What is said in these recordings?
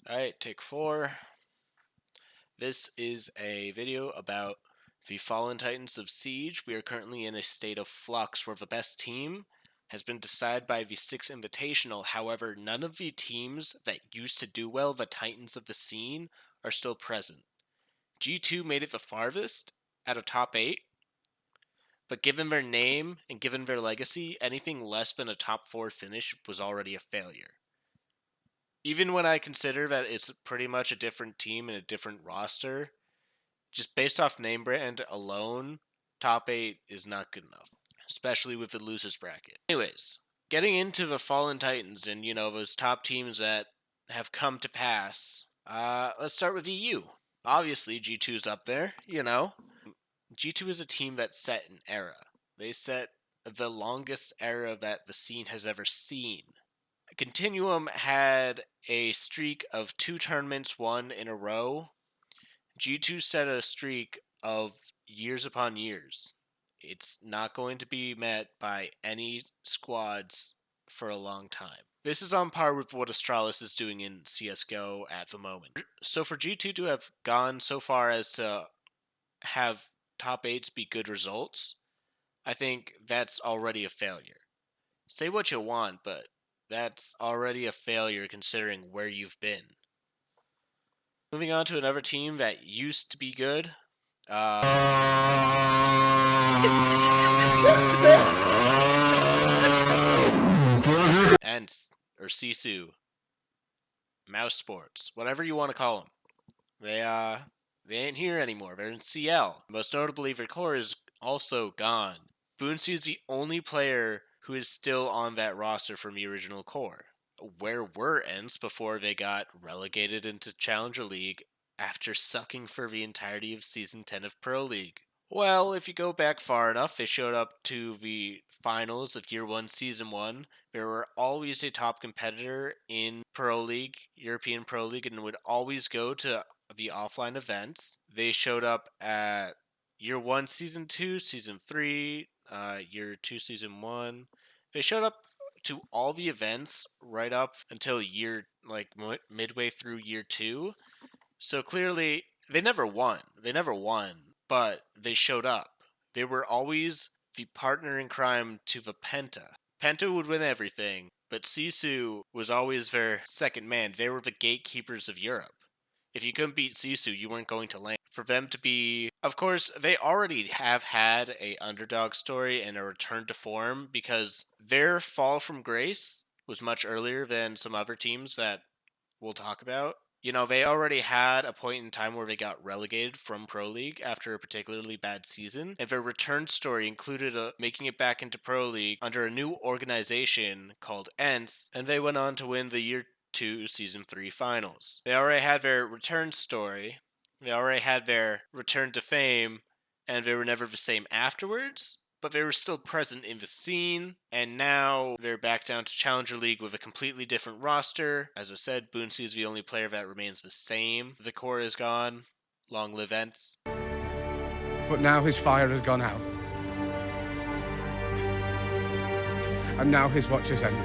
Alright, take 4. This is a video about the Fallen Titans of Siege. We are currently in a state of flux where the best team has been decided by the 6 Invitational. However, none of the teams that used to do well, the Titans of the scene, are still present. G2 made it the farthest at a top 8, but given their name and given their legacy, anything less than a top 4 finish was already a failure. Even when I consider that it's pretty much a different team and a different roster, just based off name brand alone, top 8 is not good enough, especially with the losers bracket. Anyways, getting into the Fallen Titans and, those top teams that have come to pass, let's start with EU. Obviously, G2's up there, G2 is a team that set an era. They set the longest era that the scene has ever seen. Continuum had a streak of 2 tournaments won in a row. G2 set a streak of years upon years. It's not going to be met by any squads for a long time. This is on par with what Astralis is doing in CSGO at the moment. So for G2 to have gone so far as to have top 8s be good results, I think that's already a failure. Say what you want, but that's already a failure considering where you've been. Moving on to another team that used to be good. ENCE, or Sisu. Mousesports, whatever you want to call them. They ain't here anymore. They're in CL. Most notably, their core is also gone. Boonsi is the only player who is still on that roster from the original core. Where were ENCE before they got relegated into Challenger League after sucking for the entirety of Season 10 of Pro League? Well, if you go back far enough, they showed up to the finals of Year 1, Season 1. They were always a top competitor in Pro League, European Pro League, and would always go to the offline events. They showed up at Year 1, Season 2, Season 3, Year 2, Season 1. They showed up to all the events right up until midway through Year 2. So clearly, they never won. But they showed up. They were always the partner in crime to the Penta. Penta would win everything, but Sisu was always their second man. They were the gatekeepers of Europe. If you couldn't beat Sisu, you weren't going to land. For them to be... Of course, they already have had a underdog story and a return to form because their fall from grace was much earlier than some other teams that we'll talk about. They already had a point in time where they got relegated from Pro League after a particularly bad season, and their return story included making it back into Pro League under a new organization called ENCE, and they went on to win the Year 2 Season 3 finals. They already had their return story, they already had their return to fame, and they were never the same afterwards. But they were still present in the scene, and now they're back down to Challenger League with a completely different roster. As I said, Boonsi is the only player that remains the same. The core is gone. Long live ENCE. But now his fire has gone out. And now his watch has ended.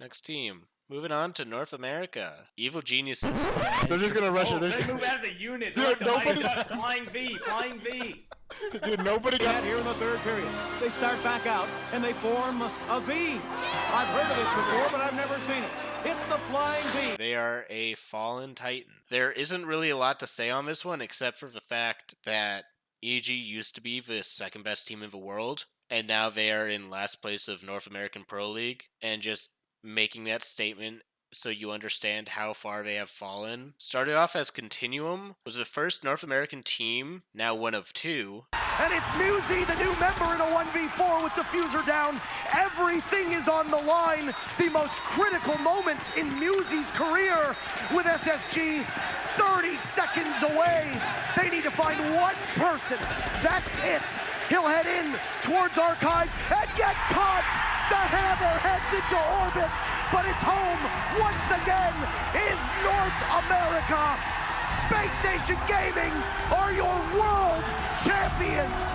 Next team. Moving on to North America. Evil Geniuses. They're just gonna rush it. They move as a unit. Dude, nobody... Flying V. Dude, nobody got... Here in the third period. They start back out, and they form a V. I've heard of this before, but I've never seen it. It's the Flying V. They are a Fallen Titan. There isn't really a lot to say on this one, except for the fact that EG used to be the second best team in the world, and now they are in last place of North American Pro League, and just making that statement so you understand how far they have fallen. Started off as Continuum, was the first North American team, now one of 2. And it's Musi, the new member in a 1v4 with Diffuser down. Everything is on the line. The most critical moment in Musi's career with SSG. 30 seconds away. They need to find one person. That's it. He'll head in towards Archives and get caught. The hammer heads into orbit, but its home once again is North America. Space Station Gaming are your world champions.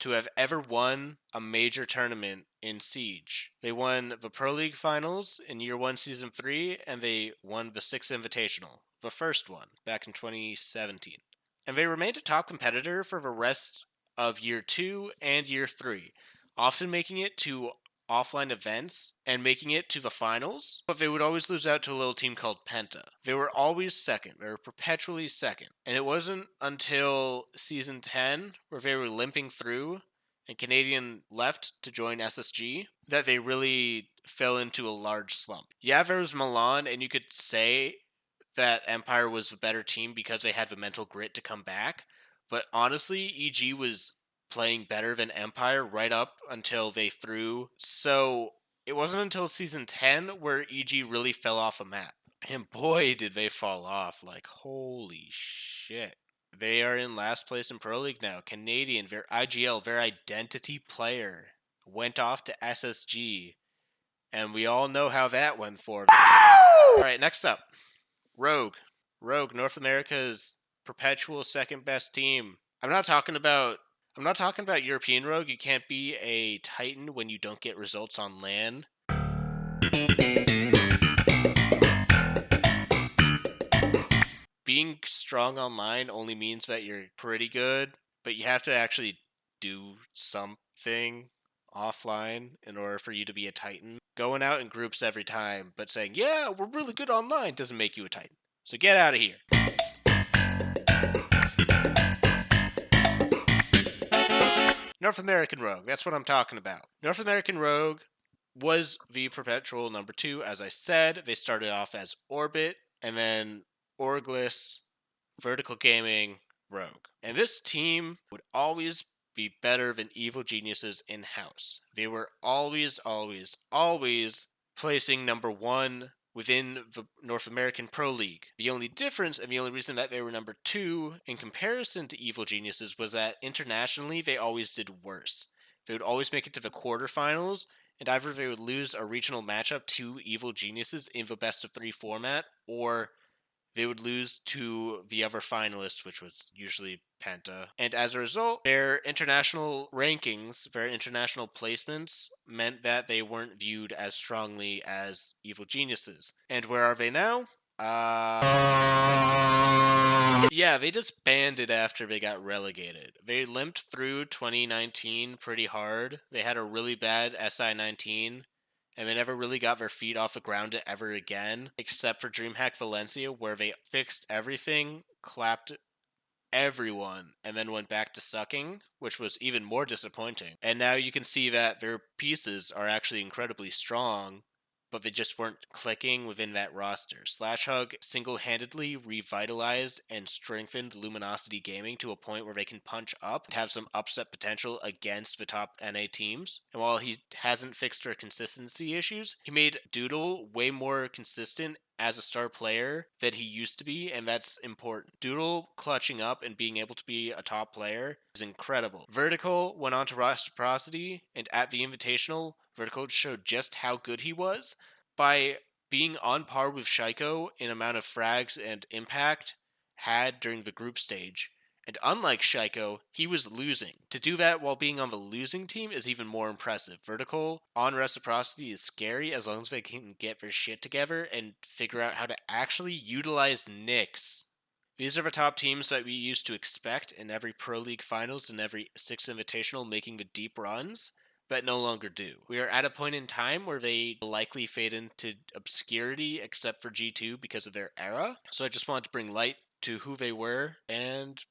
To have ever won a major tournament in Siege. They won the Pro League Finals in Year 1 Season 3, and they won the 6th Invitational, the first one, back in 2017. And they remained a top competitor for the rest of Year 2 and Year 3, often making it to offline events and making it to the finals, but they would always lose out to a little team called Penta. They were always second. They were perpetually second. And it wasn't until Season 10, where they were limping through and Canadian left to join SSG, that they really fell into a large slump. Yeah, there was Milan, and you could say that Empire was the better team because they had the mental grit to come back, but honestly, EG was playing better than Empire right up until they threw. So it wasn't until Season 10 where EG really fell off a map. And boy, did they fall off. Like, holy shit. They are in last place in Pro League now. Canadian, their IGL, their identity player, went off to SSG. And we all know how that went for them. Alright, next up. Rogue. Rogue, North America's perpetual second best team. I'm not talking about European Rogue. You can't be a Titan when you don't get results on LAN. Being strong online only means that you're pretty good, but you have to actually do something offline in order for you to be a Titan. Going out in groups every time, but saying, yeah, we're really good online, doesn't make you a Titan. So get out of here. North American Rogue, that's what I'm talking about. North American Rogue was the perpetual number 2, as I said. They started off as Orbit, and then Orglis, Vertical Gaming, Rogue. And this team would always be better than Evil Geniuses in-house. They were always placing number 1 within the North American Pro League. The only difference, and the only reason that they were number 2 in comparison to Evil Geniuses, was that internationally they always did worse. They would always make it to the quarterfinals, and either they would lose a regional matchup to Evil Geniuses in the best of 3 format, or they would lose to the other finalists, which was usually Penta. And as a result, their international rankings, their international placements, meant that they weren't viewed as strongly as Evil Geniuses. And where are they now? Yeah, they disbanded after they got relegated. They limped through 2019 pretty hard. They had a really bad SI19. And they never really got their feet off the ground ever again, except for DreamHack Valencia, where they fixed everything, clapped everyone, and then went back to sucking, which was even more disappointing. And now you can see that their pieces are actually incredibly strong, but they just weren't clicking within that roster. Slashhug single-handedly revitalized and strengthened Luminosity Gaming to a point where they can punch up and have some upset potential against the top NA teams. And while he hasn't fixed their consistency issues, he made Doodle way more consistent as a star player than he used to be, and that's important. Doodle clutching up and being able to be a top player is incredible. Vertical went on to Reciprocity, and at the Invitational, Vertical showed just how good he was by being on par with Shaiko in amount of frags and impact had during the group stage. And unlike Shaiko, he was losing. To do that while being on the losing team is even more impressive. Vertical on Reciprocity is scary as long as they can get their shit together and figure out how to actually utilize Nyx. These are the top teams that we used to expect in every Pro League Finals and every 6th Invitational making the deep runs, but no longer do. We are at a point in time where they likely fade into obscurity except for G2 because of their era. So I just wanted to bring light to who they were, and